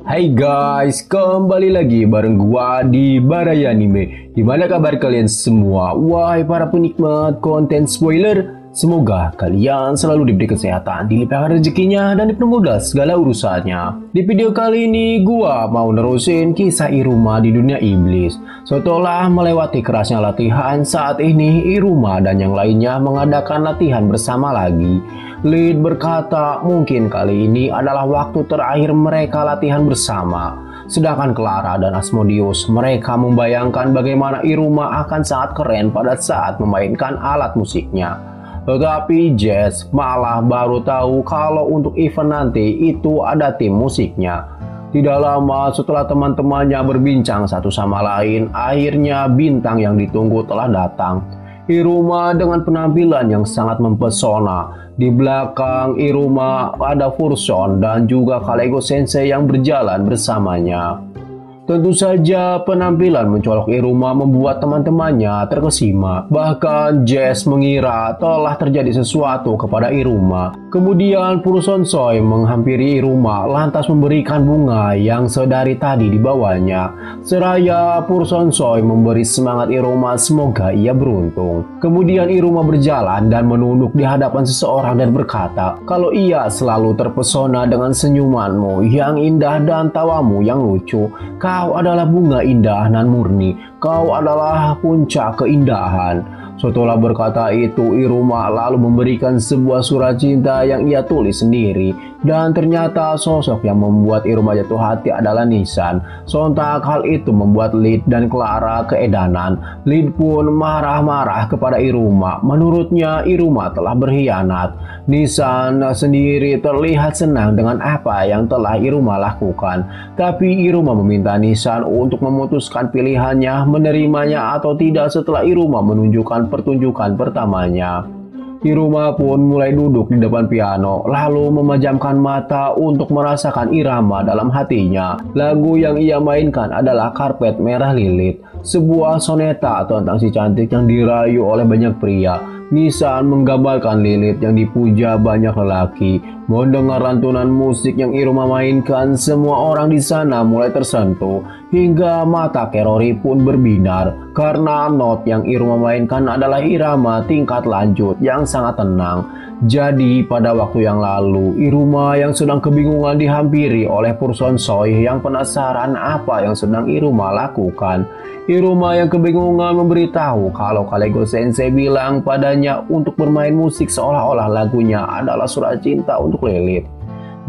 Hai guys, kembali lagi bareng gua di Baraya Anime. Gimana kabar kalian semua? Wahai para penikmat konten spoiler, semoga kalian selalu diberi kesehatan, dilimpahkan rezekinya, dan dipermudah segala urusannya. Di video kali ini, gua mau nerusin kisah Iruma di dunia iblis. Setelah melewati kerasnya latihan, saat ini Iruma dan yang lainnya mengadakan latihan bersama lagi. Lead berkata mungkin kali ini adalah waktu terakhir mereka latihan bersama. Sedangkan Clara dan Asmodeus mereka membayangkan bagaimana Iruma akan sangat keren pada saat memainkan alat musiknya. Tetapi Jess malah baru tahu kalau untuk event nanti itu ada tim musiknya. Tidak lama setelah teman-temannya berbincang satu sama lain, akhirnya bintang yang ditunggu telah datang. Iruma dengan penampilan yang sangat mempesona. Di belakang Iruma ada Furson dan juga Kalego Sensei yang berjalan bersamanya. Tentu saja penampilan mencolok Iruma membuat teman-temannya terkesima. Bahkan Jess mengira telah terjadi sesuatu kepada Iruma. Kemudian Fursonsoi menghampiri Iruma lantas memberikan bunga yang sedari tadi dibawanya. Seraya Fursonsoi memberi semangat Iruma semoga ia beruntung. Kemudian Iruma berjalan dan menunduk di hadapan seseorang dan berkata kalau ia selalu terpesona dengan senyumanmu yang indah dan tawamu yang lucu. Kau adalah bunga indah nan murni, kau adalah puncak keindahan. Setelah berkata itu, Iruma lalu memberikan sebuah surat cinta yang ia tulis sendiri. Dan ternyata sosok yang membuat Iruma jatuh hati adalah Nisan. Sontak hal itu membuat Lead dan Clara keedanan. Lead pun marah-marah kepada Iruma. Menurutnya Iruma telah berkhianat. Nisan sendiri terlihat senang dengan apa yang telah Iruma lakukan. Tapi Iruma meminta Nisan untuk memutuskan pilihannya menerimanya atau tidak setelah Iruma menunjukkan pertunjukan pertamanya. Iruma pun mulai duduk di depan piano, lalu memejamkan mata untuk merasakan irama dalam hatinya. Lagu yang ia mainkan adalah Karpet Merah Lilith, sebuah soneta tentang si cantik yang dirayu oleh banyak pria. Nisan menggambarkan Lilith yang dipuja banyak lelaki. Mendengar lantunan musik yang Iruma mainkan, semua orang di sana mulai tersentuh hingga mata Kerori pun berbinar karena not yang Iruma mainkan adalah irama tingkat lanjut yang sangat tenang. Jadi pada waktu yang lalu, Iruma yang sedang kebingungan dihampiri oleh Fursonsoi yang penasaran apa yang sedang Iruma lakukan. Iruma yang kebingungan memberitahu kalau Kalego Sensei bilang padanya untuk bermain musik seolah-olah lagunya adalah surat cinta untuk Lilith.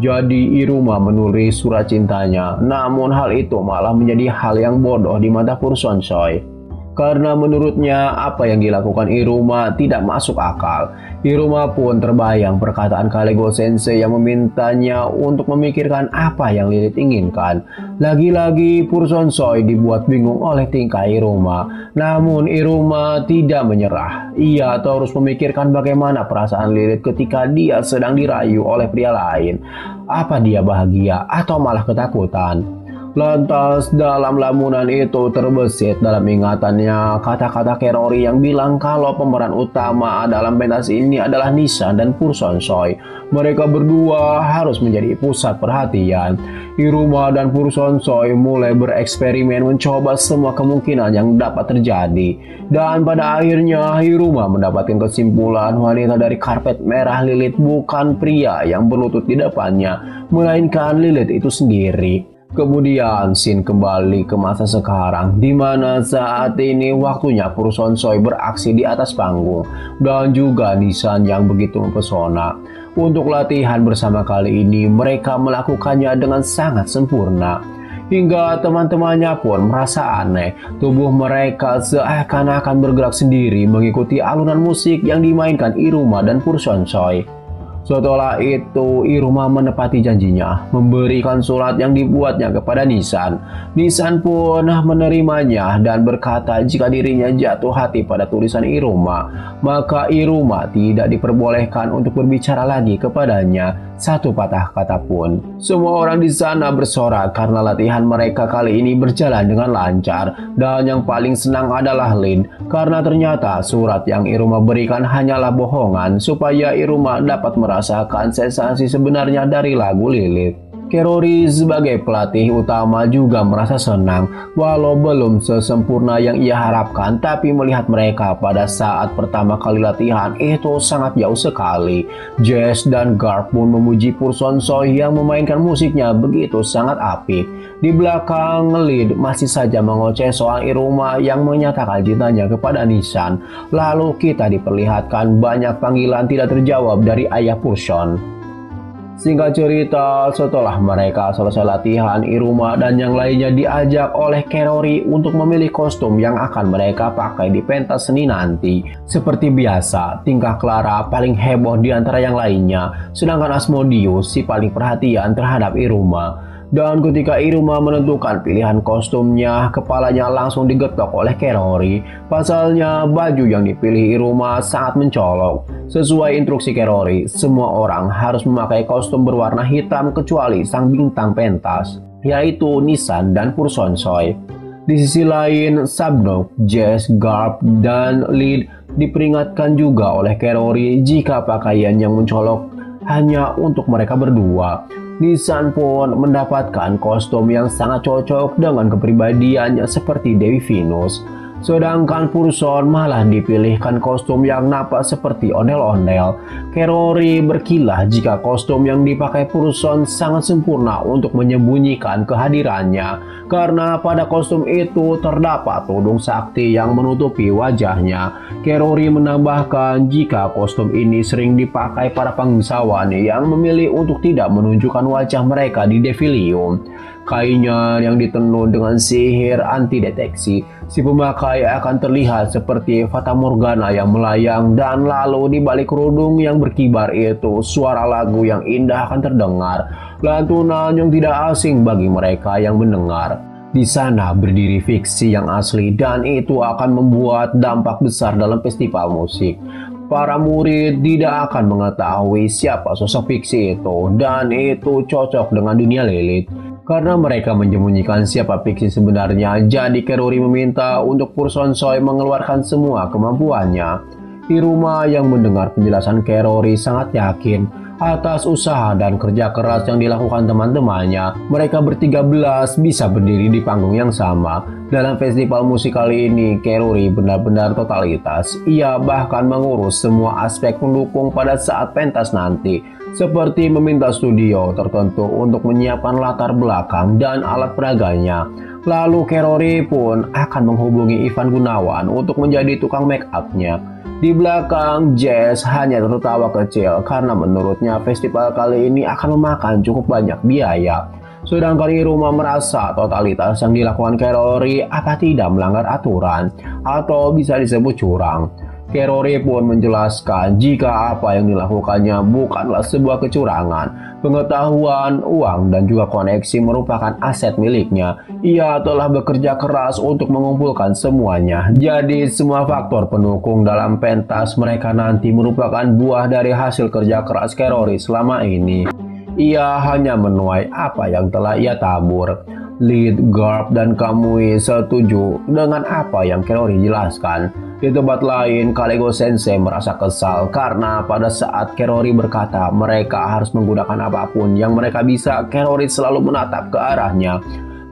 Jadi Iruma menulis surat cintanya, namun hal itu malah menjadi hal yang bodoh di mata Fursonsoi. Karena menurutnya apa yang dilakukan Iruma tidak masuk akal. Iruma pun terbayang perkataan Kalego Sensei yang memintanya untuk memikirkan apa yang Lilith inginkan. Lagi-lagi Fursonsoi dibuat bingung oleh tingkah Iruma. Namun Iruma tidak menyerah. Ia terus memikirkan bagaimana perasaan Lilith ketika dia sedang dirayu oleh pria lain. Apa dia bahagia atau malah ketakutan? Lantas dalam lamunan itu terbesit dalam ingatannya kata-kata Kerori yang bilang kalau pemeran utama dalam pentas ini adalah Nisan dan Fursonsoi. Mereka berdua harus menjadi pusat perhatian. Iruma dan Fursonsoi mulai bereksperimen mencoba semua kemungkinan yang dapat terjadi. Dan pada akhirnya Iruma mendapatkan kesimpulan wanita dari Karpet Merah Lilith bukan pria yang berlutut di depannya, melainkan Lilith itu sendiri. Kemudian scene kembali ke masa sekarang, di mana saat ini waktunya Fursonsoi beraksi di atas panggung dan juga Nisan yang begitu mempesona. Untuk latihan bersama kali ini mereka melakukannya dengan sangat sempurna. Hingga teman-temannya pun merasa aneh, tubuh mereka seakan-akan bergerak sendiri mengikuti alunan musik yang dimainkan Iruma dan Fursonsoi. Setelah itu Iruma menepati janjinya, memberikan surat yang dibuatnya kepada Nisan. Nisan pun menerimanya dan berkata jika dirinya jatuh hati pada tulisan Iruma, maka Iruma tidak diperbolehkan untuk berbicara lagi kepadanya satu patah kata pun. Semua orang di sana bersorak karena latihan mereka kali ini berjalan dengan lancar, dan yang paling senang adalah Lin karena ternyata surat yang Iruma berikan hanyalah bohongan supaya Iruma dapat merasakan sensasi sebenarnya dari lagu Lilith. Kerori sebagai pelatih utama juga merasa senang walau belum sesempurna yang ia harapkan, tapi melihat mereka pada saat pertama kali latihan itu sangat jauh sekali. Jess dan Garp pun memuji Purson Choi yang memainkan musiknya begitu sangat apik. Di belakang, Lead masih saja mengoceh soal Iruma yang menyatakan cintanya kepada Nissan. Lalu kita diperlihatkan banyak panggilan tidak terjawab dari ayah Purson. Singkat cerita, setelah mereka selesai latihan, Iruma dan yang lainnya diajak oleh Kerori untuk memilih kostum yang akan mereka pakai di pentas seni nanti. Seperti biasa, tingkah Clara paling heboh di antara yang lainnya, sedangkan Asmodeus si paling perhatian terhadap Iruma. Dan ketika Iruma menentukan pilihan kostumnya, kepalanya langsung digetok oleh Kerori. Pasalnya, baju yang dipilih Iruma sangat mencolok. Sesuai instruksi Kerori, semua orang harus memakai kostum berwarna hitam kecuali sang bintang pentas, yaitu Nissan dan Purson Choi. Di sisi lain, Sabnok, Jess, Garp, dan Lead diperingatkan juga oleh Kerori jika pakaian yang mencolok hanya untuk mereka berdua. Nissan pun mendapatkan kostum yang sangat cocok dengan kepribadiannya seperti Dewi Venus. Sedangkan Purson malah dipilihkan kostum yang nampak seperti ondel-ondel. Kerori berkilah jika kostum yang dipakai Purson sangat sempurna untuk menyembunyikan kehadirannya, karena pada kostum itu terdapat tudung sakti yang menutupi wajahnya. Kerori menambahkan jika kostum ini sering dipakai para bangsawan yang memilih untuk tidak menunjukkan wajah mereka di defilium. Kainnya yang ditenun dengan sihir anti deteksi, si pemakai akan terlihat seperti Fata Morgana yang melayang, dan lalu di balik kerudung yang berkibar itu suara lagu yang indah akan terdengar, lantunan yang tidak asing bagi mereka yang mendengar. Di sana berdiri fiksi yang asli, dan itu akan membuat dampak besar dalam festival musik. Para murid tidak akan mengetahui siapa sosok fiksi itu, dan itu cocok dengan dunia Lilith. Karena mereka menyembunyikan siapa fiksi sebenarnya, jadi Kerori meminta untuk Purson Choi mengeluarkan semua kemampuannya. Iruma yang mendengar penjelasan Kerori sangat yakin atas usaha dan kerja keras yang dilakukan teman-temannya. Mereka ber-13 bisa berdiri di panggung yang sama. Dalam festival musik kali ini, Kerori benar-benar totalitas. Ia bahkan mengurus semua aspek pendukung pada saat pentas nanti, seperti meminta studio tertentu untuk menyiapkan latar belakang dan alat peraganya. Lalu Kerori pun akan menghubungi Ivan Gunawan untuk menjadi tukang make up-nya. Di belakang, Jess hanya tertawa kecil karena menurutnya festival kali ini akan memakan cukup banyak biaya. Sedangkan Iruma merasa totalitas yang dilakukan Kerori apa tidak melanggar aturan atau bisa disebut curang. Kerori pun menjelaskan jika apa yang dilakukannya bukanlah sebuah kecurangan. Pengetahuan, uang, dan juga koneksi merupakan aset miliknya. Ia telah bekerja keras untuk mengumpulkan semuanya. Jadi semua faktor pendukung dalam pentas mereka nanti merupakan buah dari hasil kerja keras Kerori selama ini. Ia hanya menuai apa yang telah ia tabur. Lead, Garp, dan Kamui setuju dengan apa yang Kerori jelaskan. Di tempat lain, Kalego Sensei merasa kesal karena pada saat Kerori berkata mereka harus menggunakan apapun yang mereka bisa, Kerori selalu menatap ke arahnya.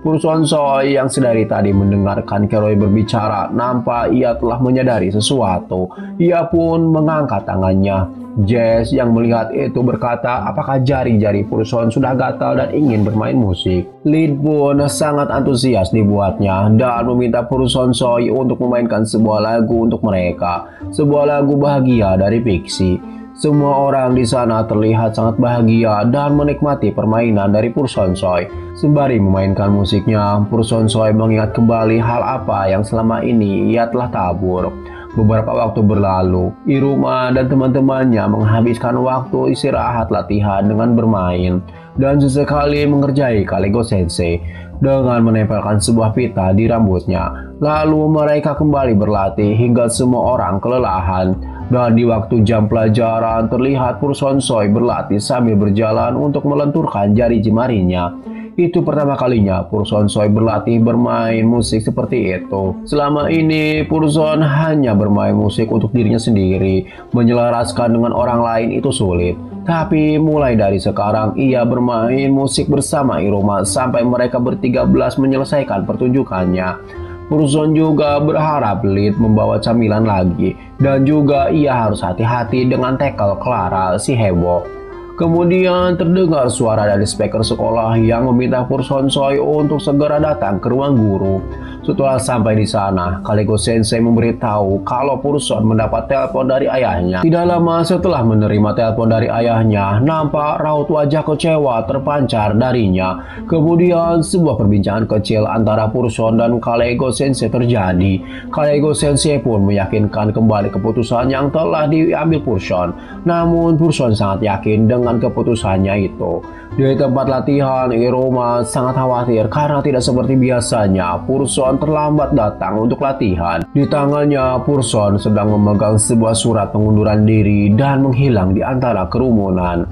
Purson Choi yang sedari tadi mendengarkan Kerori berbicara, nampak ia telah menyadari sesuatu. Ia pun mengangkat tangannya. Jess yang melihat itu berkata apakah jari-jari Purson sudah gatal dan ingin bermain musik. Lead pun sangat antusias dibuatnya dan meminta Purson Choi untuk memainkan sebuah lagu untuk mereka. Sebuah lagu bahagia dari fiksi. Semua orang di sana terlihat sangat bahagia dan menikmati permainan dari Purson Choi. Sembari memainkan musiknya, Purson Choi mengingat kembali hal apa yang selama ini ia telah tabur. Beberapa waktu berlalu, Iruma dan teman-temannya menghabiskan waktu istirahat latihan dengan bermain dan sesekali mengerjai Kalego Sensei dengan menempelkan sebuah pita di rambutnya. Lalu mereka kembali berlatih hingga semua orang kelelahan. Dan di waktu jam pelajaran terlihat Purson Choi berlatih sambil berjalan untuk melenturkan jari jemarinya. Itu pertama kalinya Purson Choi berlatih bermain musik seperti itu. Selama ini Purson hanya bermain musik untuk dirinya sendiri, menyelaraskan dengan orang lain itu sulit. Tapi mulai dari sekarang ia bermain musik bersama Iruma sampai mereka bertiga belas menyelesaikan pertunjukannya. Purson juga berharap Lead membawa camilan lagi, dan juga ia harus hati-hati dengan tackle Clara si heboh. Kemudian terdengar suara dari speaker sekolah yang meminta Purson Choi untuk segera datang ke ruang guru. Setelah sampai di sana, Kalego Sensei memberitahu kalau Purson mendapat telepon dari ayahnya. Tidak lama setelah menerima telepon dari ayahnya, nampak raut wajah kecewa terpancar darinya. Kemudian sebuah perbincangan kecil antara Purson dan Kalego Sensei terjadi. Kalego Sensei pun meyakinkan kembali keputusan yang telah diambil Purson. Namun Purson sangat yakin dengan keputusannya itu. Di tempat latihan, Iruma sangat khawatir karena tidak seperti biasanya Purson terlambat datang untuk latihan. Di tangannya, Purson sedang memegang sebuah surat pengunduran diri dan menghilang di antara kerumunan.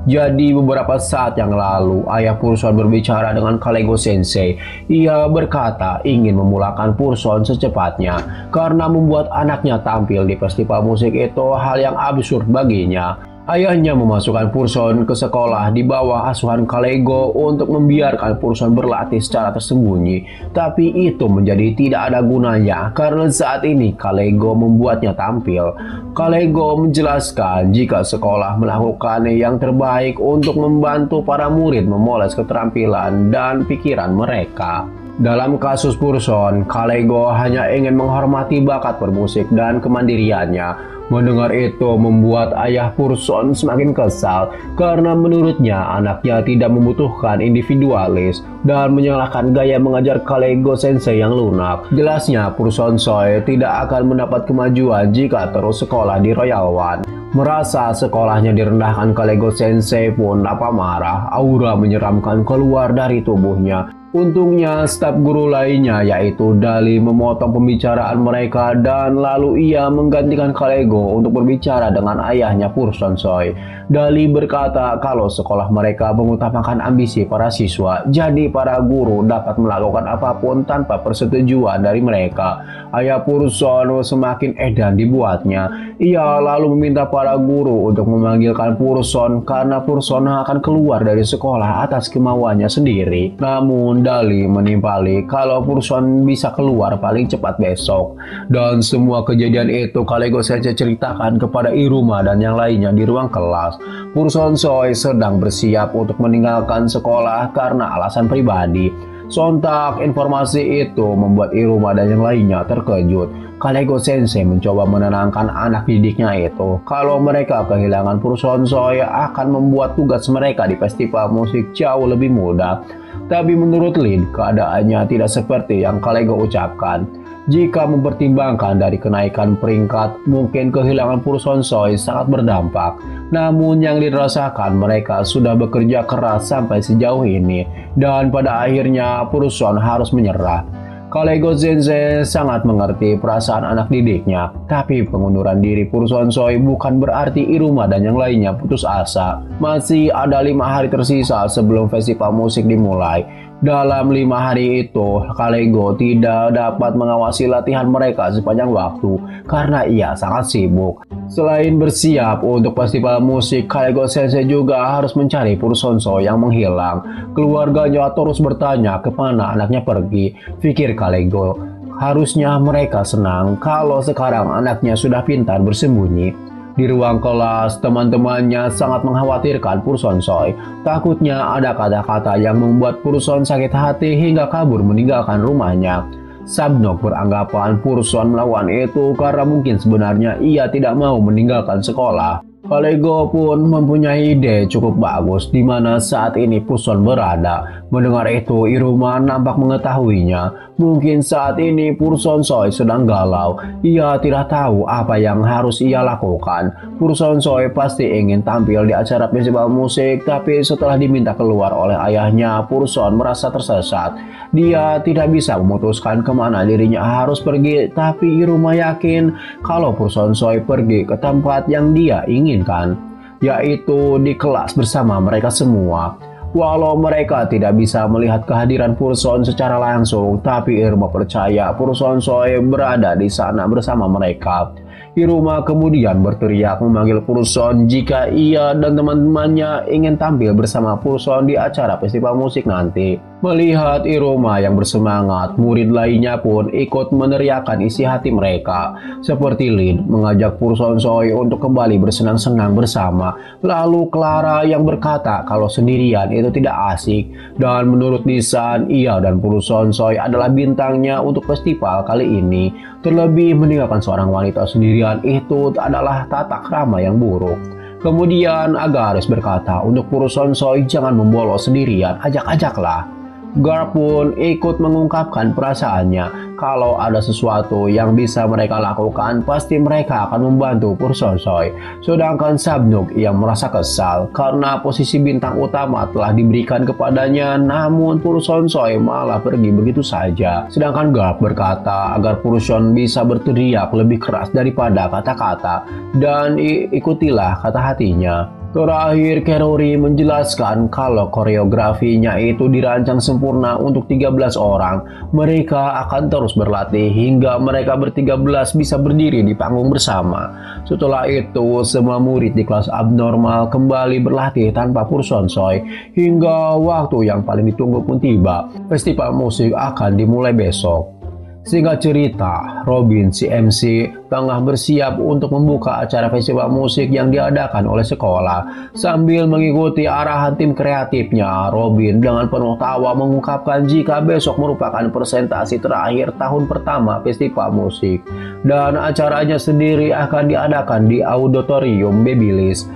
Jadi beberapa saat yang lalu, ayah Purson berbicara dengan Kalego Sensei. Ia berkata ingin memulakan Purson secepatnya karena membuat anaknya tampil di festival musik itu hal yang absurd baginya. Ayahnya memasukkan Purson ke sekolah di bawah asuhan Kalego untuk membiarkan Purson berlatih secara tersembunyi. Tapi itu menjadi tidak ada gunanya karena saat ini Kalego membuatnya tampil. Kalego menjelaskan jika sekolah melakukan yang terbaik untuk membantu para murid memoles keterampilan dan pikiran mereka. Dalam kasus Purson, Kalego hanya ingin menghormati bakat bermusik dan kemandiriannya. Mendengar itu membuat ayah Purson semakin kesal karena menurutnya anaknya tidak membutuhkan individualis dan menyalahkan gaya mengajar Kalego Sensei yang lunak. Jelasnya Purson Choi tidak akan mendapat kemajuan jika terus sekolah di Royal One. Merasa sekolahnya direndahkan, Kalego Sensei pun dapat marah. Aura menyeramkan keluar dari tubuhnya. Untungnya staf guru lainnya yaitu Dali memotong pembicaraan mereka dan lalu ia menggantikan Kalego untuk berbicara dengan ayahnya Purson Choi. Dali berkata kalau sekolah mereka mengutamakan ambisi para siswa, jadi para guru dapat melakukan apapun tanpa persetujuan dari mereka. Ayah Purson semakin edan dibuatnya. Ia lalu meminta para guru untuk memanggilkan Purson karena Purson akan keluar dari sekolah atas kemauannya sendiri. Namun Dali menimpali kalau Purson bisa keluar paling cepat besok. Dan semua kejadian itu Kalego Sensei ceritakan kepada Iruma dan yang lainnya di ruang kelas. Purson Choi sedang bersiap untuk meninggalkan sekolah karena alasan pribadi. Sontak informasi itu membuat Iruma dan yang lainnya terkejut. Kalego Sensei mencoba menenangkan anak didiknya itu kalau mereka kehilangan Purson Choi akan membuat tugas mereka di festival musik jauh lebih mudah. Tapi menurut Lin, keadaannya tidak seperti yang Kalego ucapkan. Jika mempertimbangkan dari kenaikan peringkat, mungkin kehilangan Purson Choi sangat berdampak. Namun yang dirasakan mereka sudah bekerja keras sampai sejauh ini, dan pada akhirnya Purson harus menyerah. Kalego Sensei sangat mengerti perasaan anak didiknya, tapi pengunduran diri Purson Choi bukan berarti Iruma dan yang lainnya putus asa. Masih ada 5 hari tersisa sebelum festival musik dimulai. Dalam 5 hari itu, Kalego tidak dapat mengawasi latihan mereka sepanjang waktu karena ia sangat sibuk. Selain bersiap untuk festival musik, Kalego Sensei juga harus mencari Purson Choi yang menghilang. Keluarganya terus bertanya kemana anaknya pergi. Pikir Kalego, harusnya mereka senang kalau sekarang anaknya sudah pintar bersembunyi. Di ruang kelas, teman-temannya sangat mengkhawatirkan Purson Choi. Takutnya ada kata-kata yang membuat Purson sakit hati hingga kabur meninggalkan rumahnya. Sabnok beranggapan Purson melakukan itu karena mungkin sebenarnya ia tidak mau meninggalkan sekolah. Kalego pun mempunyai ide cukup bagus di mana saat ini Purson berada. Mendengar itu, Iruma nampak mengetahuinya. Mungkin saat ini Purson Choi sedang galau. Ia tidak tahu apa yang harus ia lakukan. Purson Choi pasti ingin tampil di acara festival musik, tapi setelah diminta keluar oleh ayahnya, Purson merasa tersesat. Dia tidak bisa memutuskan kemana dirinya harus pergi, tapi Iruma yakin kalau Purson Choi pergi ke tempat yang dia inginkan, yaitu di kelas bersama mereka semua. Walau mereka tidak bisa melihat kehadiran Purson secara langsung, tapi Iruma percaya Purson Soe berada di sana bersama mereka. Iruma kemudian berteriak memanggil Purson jika ia dan teman-temannya ingin tampil bersama Purson di acara festival musik nanti. Melihat Iruma yang bersemangat, murid lainnya pun ikut meneriakkan isi hati mereka. Seperti Lin mengajak Purson Soe untuk kembali bersenang-senang bersama. Lalu Clara yang berkata kalau sendirian itu tidak asik. Dan menurut Nisan, ia dan Purson Soe adalah bintangnya untuk festival kali ini. Terlebih meninggalkan seorang wanita sendirian itu adalah tata krama yang buruk. Kemudian Agaris berkata untuk Purson Soe jangan membolos sendirian, ajak-ajaklah. Gar pun ikut mengungkapkan perasaannya kalau ada sesuatu yang bisa mereka lakukan pasti mereka akan membantu Purson Soe. Sedangkan Sabnuk yang merasa kesal karena posisi bintang utama telah diberikan kepadanya, namun Purson Soe malah pergi begitu saja. Sedangkan Gar berkata agar Purson bisa berteriak lebih keras daripada kata-kata dan ikutilah kata hatinya. Terakhir, Kerori menjelaskan kalau koreografinya itu dirancang sempurna untuk 13 orang. Mereka akan terus berlatih hingga mereka ber-13 bisa berdiri di panggung bersama. Setelah itu, semua murid di kelas abnormal kembali berlatih tanpa Purson Soe hingga waktu yang paling ditunggu pun tiba. Festival musik akan dimulai besok. Singkat cerita, Robin si MC tengah bersiap untuk membuka acara festival musik yang diadakan oleh sekolah. Sambil mengikuti arahan tim kreatifnya, Robin dengan penuh tawa mengungkapkan jika besok merupakan presentasi terakhir tahun pertama festival musik. Dan acaranya sendiri akan diadakan di auditorium Babyliss.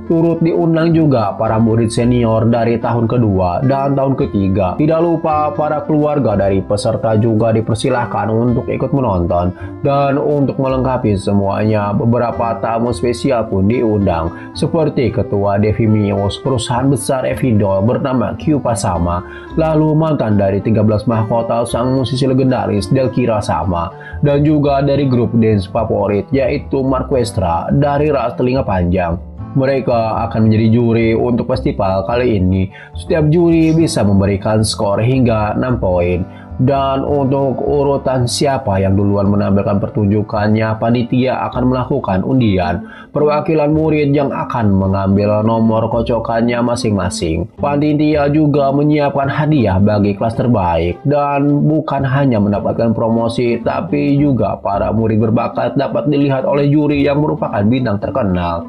Turut diundang juga para murid senior dari tahun kedua dan tahun ketiga. Tidak lupa para keluarga dari peserta juga dipersilahkan untuk ikut menonton. Dan untuk melengkapi semuanya, beberapa tamu spesial pun diundang. Seperti Ketua Devi Muse, perusahaan besar Evidol bernama Q Pasama. Lalu mantan dari 13 mahkota sang musisi legendaris Delkira Sama. Dan juga dari grup dance favorit yaitu Marquestra dari ras telinga panjang. Mereka akan menjadi juri untuk festival kali ini. Setiap juri bisa memberikan skor hingga 6 poin. Dan untuk urutan siapa yang duluan menampilkan pertunjukannya, panitia akan melakukan undian. Perwakilan murid yang akan mengambil nomor kocokannya masing-masing. Panitia juga menyiapkan hadiah bagi kelas terbaik. Dan bukan hanya mendapatkan promosi, tapi juga para murid berbakat dapat dilihat oleh juri yang merupakan bintang terkenal.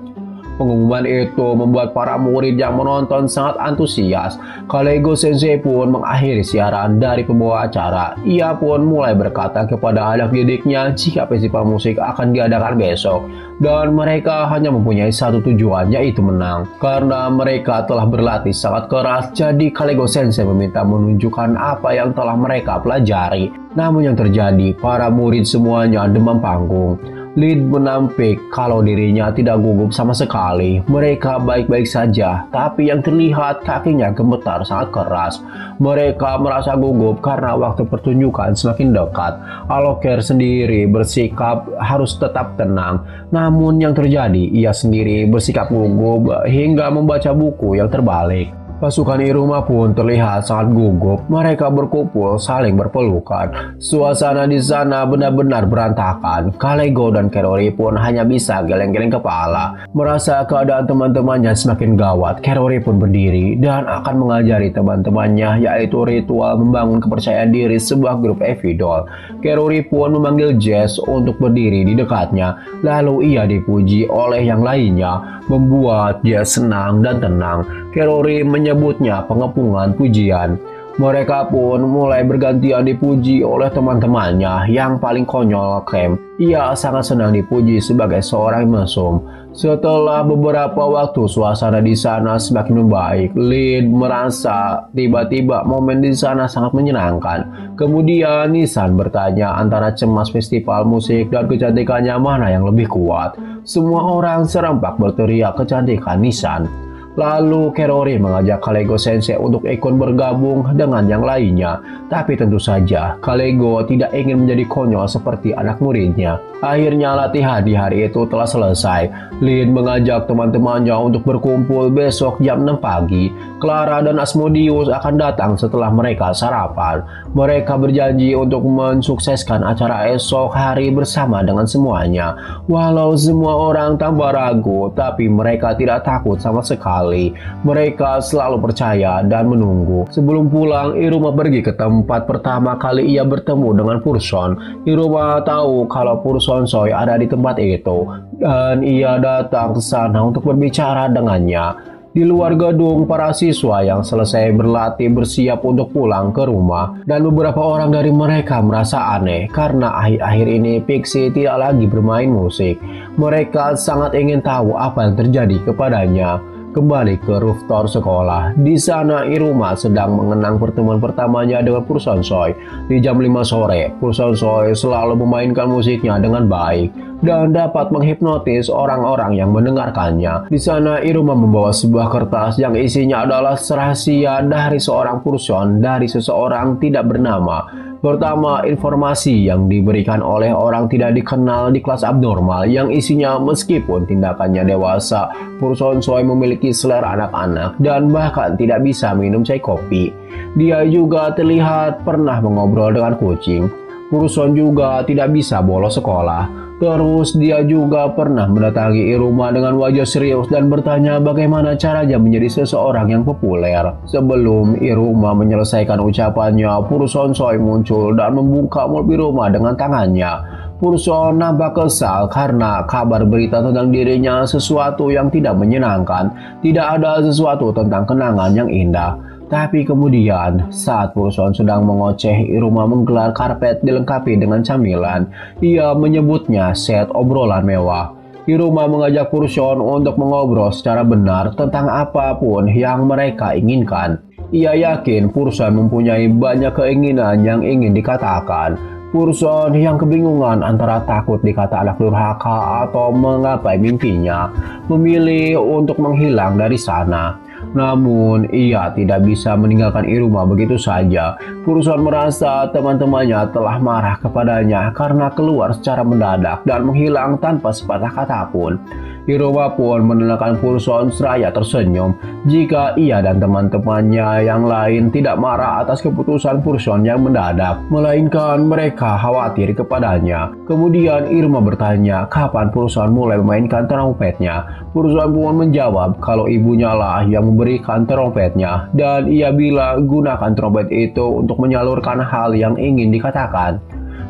Pengumuman itu membuat para murid yang menonton sangat antusias. Kalego Sensei pun mengakhiri siaran dari pembawa acara. Ia pun mulai berkata kepada anak didiknya jika festival musik akan diadakan besok. Dan mereka hanya mempunyai satu tujuan, yaitu menang. Karena mereka telah berlatih sangat keras, jadi Kalego Sensei meminta menunjukkan apa yang telah mereka pelajari. Namun yang terjadi, para murid semuanya demam panggung. Lid menampik kalau dirinya tidak gugup sama sekali. Mereka baik-baik saja, tapi yang terlihat kakinya gemetar sangat keras. Mereka merasa gugup karena waktu pertunjukan semakin dekat. Aloker sendiri bersikap harus tetap tenang. Namun yang terjadi, ia sendiri bersikap gugup hingga membaca buku yang terbalik. Pasukan Iruma pun terlihat sangat gugup. Mereka berkumpul saling berpelukan. Suasana di sana benar-benar berantakan. Kalego dan Kerori pun hanya bisa geleng-geleng kepala. Merasa keadaan teman-temannya semakin gawat, Kerori pun berdiri dan akan mengajari teman-temannya yaitu ritual membangun kepercayaan diri sebuah grup Evidol. Kerori pun memanggil Jess untuk berdiri di dekatnya. Lalu ia dipuji oleh yang lainnya, membuat Jess senang dan tenang. Kerori menyebutnya pengepungan pujian. Mereka pun mulai bergantian dipuji oleh teman-temannya. Yang paling konyol, Cam. Ia sangat senang dipuji sebagai seorang mesum. Setelah beberapa waktu, suasana di sana semakin membaik. Lin merasa tiba-tiba momen di sana sangat menyenangkan. Kemudian Nisan bertanya antara cemas festival musik dan kecantikannya mana yang lebih kuat. Semua orang serempak berteriak kecantikan Nisan. Lalu Kerori mengajak Kalego Sensei untuk ikut bergabung dengan yang lainnya. Tapi tentu saja Kalego tidak ingin menjadi konyol seperti anak muridnya. Akhirnya latihan di hari itu telah selesai. Lin mengajak teman-temannya untuk berkumpul besok jam 6 pagi. Clara dan Asmodeus akan datang setelah mereka sarapan. Mereka berjanji untuk mensukseskan acara esok hari bersama dengan semuanya. Walau semua orang tambah ragu, tapi mereka tidak takut sama sekali. Mereka selalu percaya dan menunggu. Sebelum pulang, Iruma pergi ke tempat pertama kali ia bertemu dengan Purson. Iruma tahu kalau Purson Soy ada di tempat itu, dan ia datang ke sana untuk berbicara dengannya. Di luar gedung, para siswa yang selesai berlatih bersiap untuk pulang ke rumah, dan beberapa orang dari mereka merasa aneh karena akhir-akhir ini Pixie tidak lagi bermain musik. Mereka sangat ingin tahu apa yang terjadi kepadanya. Kembali ke rooftop sekolah. Di sana Iruma sedang mengenang pertemuan pertamanya dengan Purson Soy. Di jam 5 sore, Purson Soy selalu memainkan musiknya dengan baik dan dapat menghipnotis orang-orang yang mendengarkannya. Di sana Iruma membawa sebuah kertas yang isinya adalah rahasia dari seorang Purson dari seseorang tidak bernama. Pertama, informasi yang diberikan oleh orang tidak dikenal di kelas abnormal yang isinya meskipun tindakannya dewasa, Purson Soy memiliki selera anak-anak dan bahkan tidak bisa minum chai kopi. Dia juga terlihat pernah mengobrol dengan kucing. Purson juga tidak bisa bolos sekolah. Terus dia juga pernah mendatangi Iruma dengan wajah serius dan bertanya bagaimana caranya menjadi seseorang yang populer. Sebelum Iruma menyelesaikan ucapannya, Purson Soy muncul dan membuka mulut Iruma dengan tangannya. Purson nampak kesal karena kabar berita tentang dirinya sesuatu yang tidak menyenangkan. Tidak ada sesuatu tentang kenangan yang indah. Tapi kemudian, saat Purson sedang mengoceh, Iruma menggelar karpet dilengkapi dengan camilan. Ia menyebutnya set obrolan mewah. Iruma mengajak Purson untuk mengobrol secara benar tentang apapun yang mereka inginkan. Ia yakin Purson mempunyai banyak keinginan yang ingin dikatakan. Purson yang kebingungan antara takut dikata anak durhaka atau menggapai mimpinya, memilih untuk menghilang dari sana. Namun, ia tidak bisa meninggalkan Iruma begitu saja. Purson merasa teman-temannya telah marah kepadanya karena keluar secara mendadak dan menghilang tanpa sepatah kata pun. Iruma pun menenangkan Purson seraya tersenyum. Jika ia dan teman-temannya yang lain tidak marah atas keputusan Purson yang mendadak, melainkan mereka khawatir kepadanya. Kemudian Iruma bertanya kapan Purson mulai memainkan trompetnya. Purson pun menjawab kalau ibunya lah yang memberikan trompetnya, dan ia bilang gunakan trompet itu untuk menyalurkan hal yang ingin dikatakan.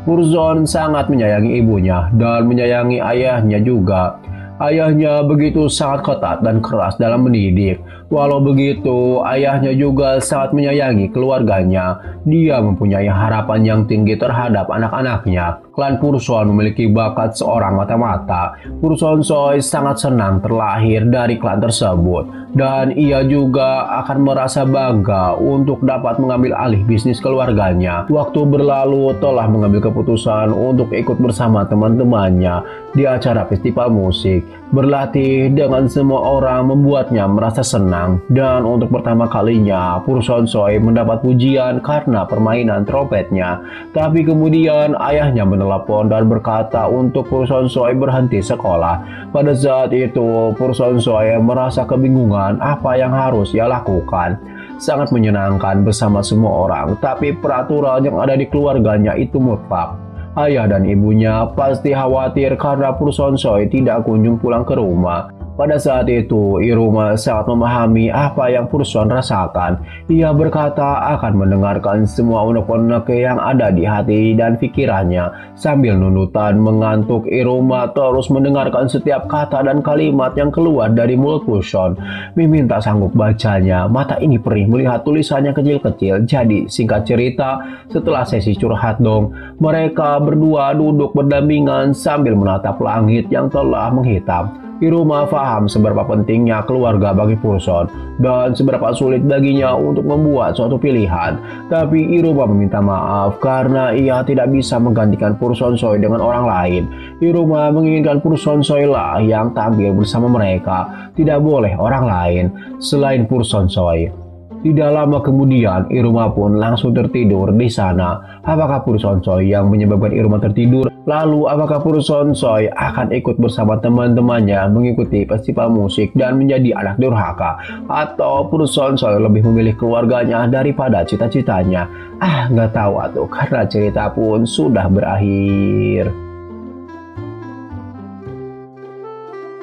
Purson sangat menyayangi ibunya dan menyayangi ayahnya juga. Ayahnya begitu sangat ketat dan keras dalam mendidik. Walau begitu, ayahnya juga sangat menyayangi keluarganya. Dia mempunyai harapan yang tinggi terhadap anak-anaknya. Klan Purson memiliki bakat seorang mata-mata. Purson Soy sangat senang terlahir dari klan tersebut. Dan ia juga akan merasa bangga untuk dapat mengambil alih bisnis keluarganya. Waktu berlalu telah mengambil keputusan untuk ikut bersama teman-temannya di acara festival musik. Berlatih dengan semua orang membuatnya merasa senang. Dan untuk pertama kalinya Purson Soy mendapat pujian karena permainan trompetnya. Tapi kemudian ayahnya menelepon dan berkata untuk Purson Soy berhenti sekolah. Pada saat itu Purson Soy merasa kebingungan apa yang harus ia lakukan. Sangat menyenangkan bersama semua orang, tapi peraturan yang ada di keluarganya itu mutlak. Ayah dan ibunya pasti khawatir karena Purson Soy tidak kunjung pulang ke rumah. Pada saat itu, Iruma sangat memahami apa yang Purson rasakan. Ia berkata akan mendengarkan semua unek-unek yang ada di hati dan pikirannya. Sambil nunutan mengantuk, Iruma terus mendengarkan setiap kata dan kalimat yang keluar dari mulut Purson. Mimin tak sanggup bacanya, mata ini perih melihat tulisannya kecil-kecil. Jadi, singkat cerita, setelah sesi curhat dong, mereka berdua duduk berdampingan sambil menatap langit yang telah menghitam. Iruma paham seberapa pentingnya keluarga bagi Purson dan seberapa sulit baginya untuk membuat suatu pilihan. Tapi Iruma meminta maaf karena ia tidak bisa menggantikan Pursonsoy dengan orang lain. Iruma menginginkan Pursonsoy lah yang tampil bersama mereka, tidak boleh orang lain selain Pursonsoy. Tidak lama kemudian, Iruma pun langsung tertidur di sana. Apakah Pursonsoy yang menyebabkan Iruma tertidur? Lalu, apakah Pursonsoy akan ikut bersama teman-temannya mengikuti festival musik dan menjadi anak durhaka? Atau Pursonsoy lebih memilih keluarganya daripada cita-citanya? Nggak tahu atuh, karena cerita pun sudah berakhir.